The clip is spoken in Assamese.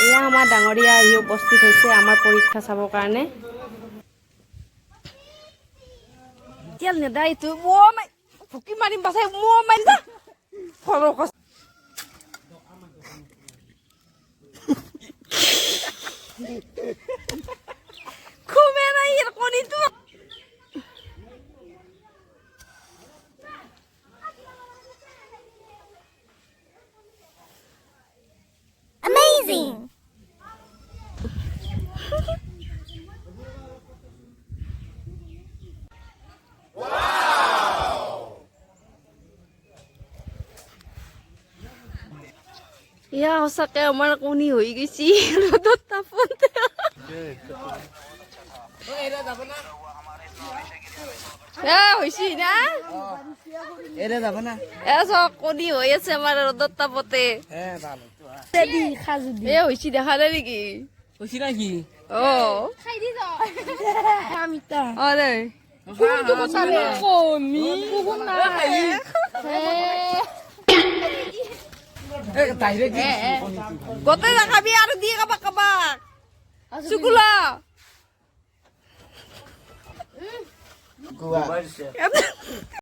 এয়া আমাৰ ডাঙৰীয়া আহি উপস্থিত হৈছে আমাৰ পৰীক্ষা চাবৰ কাৰণে। তেল নেদাই তো ফুকি মাৰিম বাছাই মাৰি যা খুমে নাই এৰ কোনি তো Amazing! ইয়া সঁচাকে আমাৰ কণী হৈ গৈছে ৰ'দত তাপতে। হৈছি না কণী হৈ আছে আমাৰ ৰ'দত তাপতে। হৈছি দেখা নাই নেকি? হৈছি নাকি? দে গোটেই দেখাবি আৰু দিয়ে কাবাক কাবাক চুকুলা